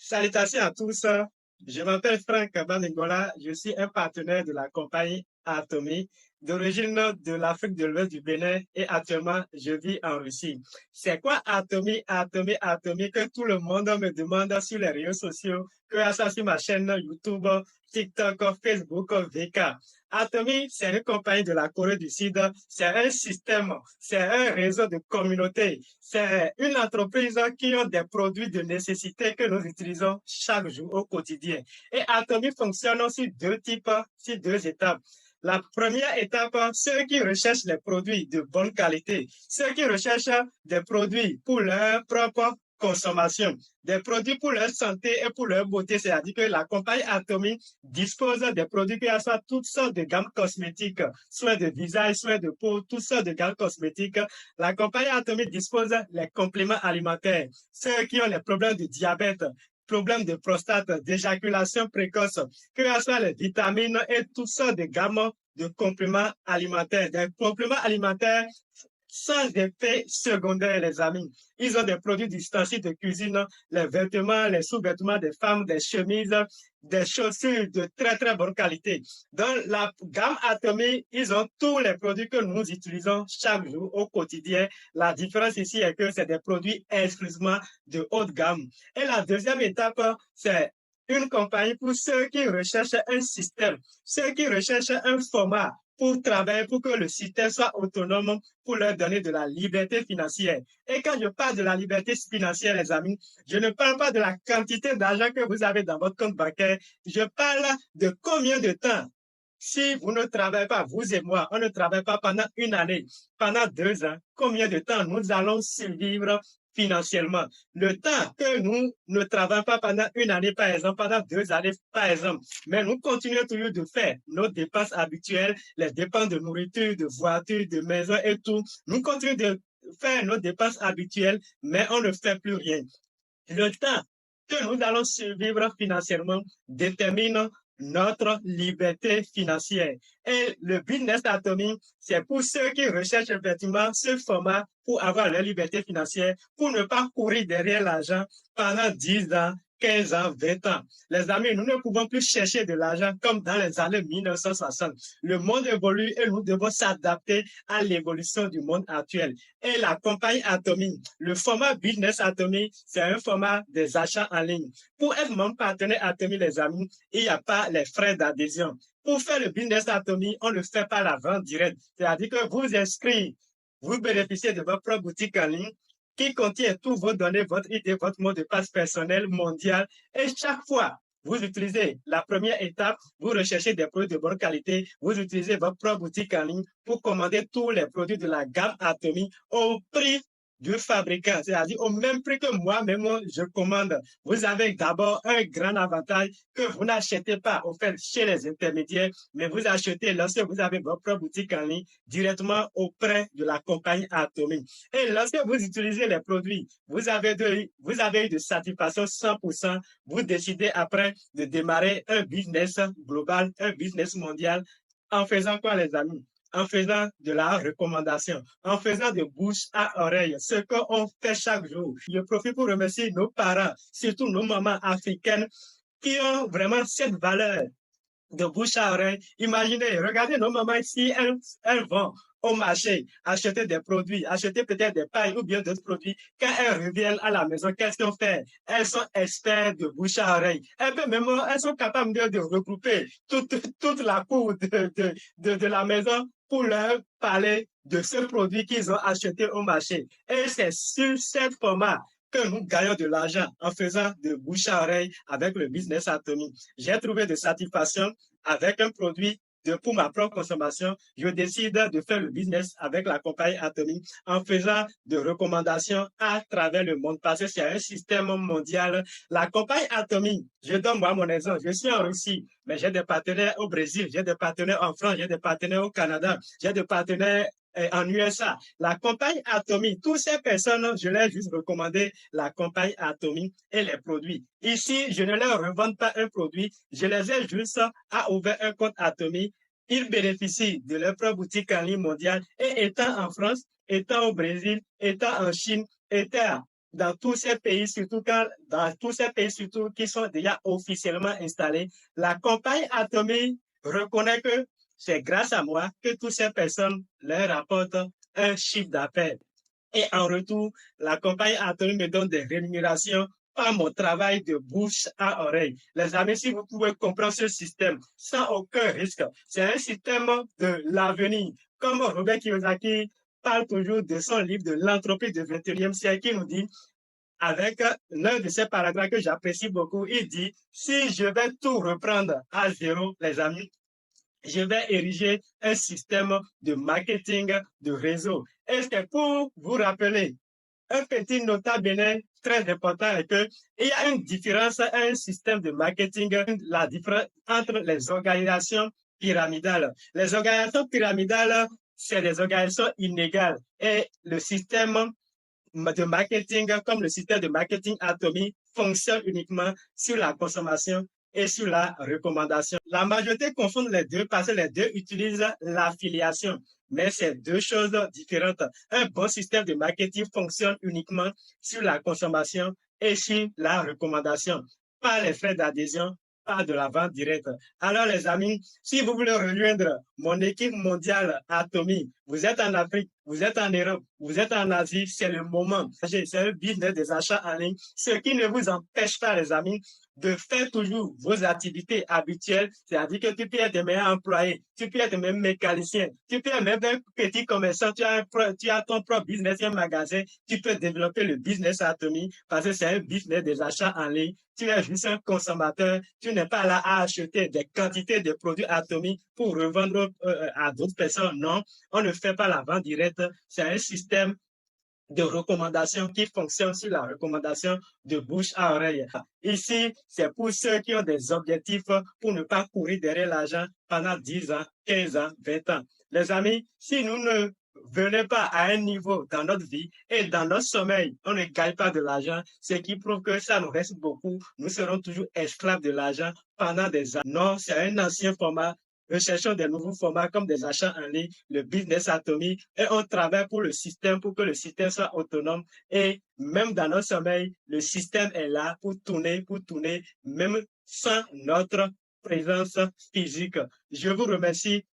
Salutations à tous. Je m'appelle Franck Baningola. Je suis un partenaire de la compagnie Atomy, d'origine de l'Afrique de l'Ouest du Bénin et actuellement je vis en Russie. C'est quoi Atomy, Atomy, Atomy que tout le monde me demande sur les réseaux sociaux, que ça sur ma chaîne YouTube, TikTok, Facebook, VK. Atomy, c'est une compagnie de la Corée du Sud. C'est un système, c'est un réseau de communautés. C'est une entreprise qui a des produits de nécessité que nous utilisons chaque jour au quotidien. Et Atomy fonctionne sur deux types, sur deux étapes. La première étape, ceux qui recherchent les produits de bonne qualité, ceux qui recherchent des produits pour leur propre consommation, des produits pour leur santé et pour leur beauté, c'est-à-dire que la compagnie Atomy dispose des produits qui sont toutes sortes de gammes cosmétiques, soit de visage, soit de peau, toutes sortes de gammes cosmétiques. La compagnie Atomy dispose des compléments alimentaires, ceux qui ont les problèmes de diabète, problèmes de prostate, d'éjaculation précoce, que ce soit les vitamines et toutes sortes de gammes de compléments alimentaires. Des compléments alimentaires sans effet secondaire, les amis. Ils ont des produits d'ustensiles de cuisine, les vêtements, les sous-vêtements des femmes, des chemises, des chaussures de très, très bonne qualité. Dans la gamme Atomy, ils ont tous les produits que nous utilisons chaque jour au quotidien. La différence ici est que c'est des produits exclusivement de haute gamme. Et la deuxième étape, c'est une compagnie pour ceux qui recherchent un système, ceux qui recherchent un format pour travailler, pour que le système soit autonome, pour leur donner de la liberté financière. Et quand je parle de la liberté financière, les amis, je ne parle pas de la quantité d'argent que vous avez dans votre compte bancaire. Je parle de combien de temps. Si vous ne travaillez pas, vous et moi, on ne travaille pas pendant une année, pendant 2 ans, combien de temps nous allons survivre financièrement? Le temps que nous ne travaillons pas pendant une année, par exemple, pendant 2 années, par exemple, mais nous continuons toujours de faire nos dépenses habituelles, les dépenses de nourriture, de voiture, de maison et tout. Nous continuons de faire nos dépenses habituelles, mais on ne fait plus rien. Le temps que nous allons survivre financièrement détermine notre liberté financière. Et le business atomique, c'est pour ceux qui recherchent effectivement ce format pour avoir leur liberté financière, pour ne pas courir derrière l'argent pendant 10 ans, 15 ans, 20 ans. Les amis, nous ne pouvons plus chercher de l'argent comme dans les années 1960. Le monde évolue et nous devons s'adapter à l'évolution du monde actuel. Et la compagnie Atomy, le format Business Atomy, c'est un format des achats en ligne. Pour être mon partenaire Atomy, les amis, il n'y a pas les frais d'adhésion. Pour faire le Business Atomy, on ne fait pas la vente directe. C'est-à-dire que vous inscrivez, vous bénéficiez de votre propre boutique en ligne qui contient tous vos données, votre idée, votre mot de passe personnel, mondial. Et chaque fois, vous utilisez la première étape, vous recherchez des produits de bonne qualité, vous utilisez votre propre boutique en ligne pour commander tous les produits de la gamme Atomy au prix du fabricant, c'est-à-dire au même prix que moi-même je commande. Vous avez d'abord un grand avantage que vous n'achetez pas au fait chez les intermédiaires, mais vous achetez lorsque vous avez votre propre boutique en ligne directement auprès de la compagnie Atomy. Et lorsque vous utilisez les produits, vous avez eu de satisfaction 100%. Vous décidez après de démarrer un business global, un business mondial en faisant quoi, les amis? En faisant de la recommandation, en faisant de bouche à oreille, ce qu'on fait chaque jour. Je profite pour remercier nos parents, surtout nos mamans africaines, qui ont vraiment cette valeur de bouche à oreille. Imaginez, regardez nos mamans ici, elles vont au marché acheter des produits, acheter peut-être des pailles ou bien d'autres produits. Quand elles reviennent à la maison, qu'est-ce qu'elles font? Elles sont expertes de bouche à oreille. Elles sont capables de regrouper toute la cour de la maison pour leur parler de ce produit qu'ils ont acheté au marché. Et c'est sur ce format que nous gagnons de l'argent en faisant de bouche à oreille avec le business atomique. J'ai trouvé de satisfaction avec un produit pour ma propre consommation. Je décide de faire le business avec la compagnie atomique en faisant de recommandations à travers le monde parce que c'est un système mondial. La compagnie atomique, je donne moi mon exemple, je suis en Russie, mais j'ai des partenaires au Brésil, j'ai des partenaires en France, j'ai des partenaires au Canada, j'ai des partenaires en USA. La compagnie Atomy, toutes ces personnes, je leur ai juste recommandé la compagnie Atomy et les produits. Ici, je ne leur revends pas un produit, je les ai juste à ouvrir un compte Atomy. Ils bénéficient de leur propre boutique en ligne mondiale et étant en France, étant au Brésil, étant en Chine, étant dans tous ces pays, surtout qui sont déjà officiellement installés, la compagnie Atomy reconnaît que c'est grâce à moi que toutes ces personnes leur rapportent un chiffre d'affaires. Et en retour, la compagnie Atomy me donne des rémunérations par mon travail de bouche à oreille. Les amis, si vous pouvez comprendre ce système sans aucun risque, c'est un système de l'avenir. Comme Robert Kiyosaki parle toujours de son livre de l'entreprise du 21e siècle, qui nous dit, avec l'un de ces paragraphes que j'apprécie beaucoup, il dit, si je vais tout reprendre à zéro, les amis, je vais ériger un système de marketing de réseau. Et c'est pour vous rappeler un petit nota bene très important est que il y a une différence, un système de marketing, la différence entre les organisations pyramidales. Les organisations pyramidales, c'est des organisations inégales et le système de marketing, comme le système de marketing atomique, fonctionne uniquement sur la consommation et sur la recommandation. La majorité confond les deux parce que les deux utilisent l'affiliation, mais c'est deux choses différentes. Un bon système de marketing fonctionne uniquement sur la consommation et sur la recommandation, pas les frais d'adhésion, pas de la vente directe. Alors les amis, si vous voulez rejoindre mon équipe mondiale Atomy, vous êtes en Afrique, vous êtes en Europe, vous êtes en Asie, c'est le moment. C'est un business des achats en ligne, ce qui ne vous empêche pas, les amis, de faire toujours vos activités habituelles, c'est-à-dire que tu peux être meilleur employé, tu peux être même mécanicien, tu peux être même un petit commerçant, tu as ton propre business, un magasin, tu peux développer le business Atomy parce que c'est un business des achats en ligne. Tu es juste un consommateur, tu n'es pas là à acheter des quantités de produits Atomy pour revendre à d'autres personnes. Non, on ne fait pas la vente directe. C'est un système de recommandation qui fonctionne sur la recommandation de bouche à oreille. Ici, c'est pour ceux qui ont des objectifs pour ne pas courir derrière l'argent pendant 10 ans, 15 ans, 20 ans. Les amis, si nous ne venons pas à un niveau dans notre vie et dans notre sommeil, on ne gagne pas de l'argent, ce qui prouve que ça nous reste beaucoup. Nous serons toujours esclaves de l'argent pendant des années. Non, c'est un ancien format. Recherchons des nouveaux formats comme des achats en ligne, le business atomique, et on travaille pour le système, pour que le système soit autonome. Et même dans notre sommeil, le système est là pour tourner, même sans notre présence physique. Je vous remercie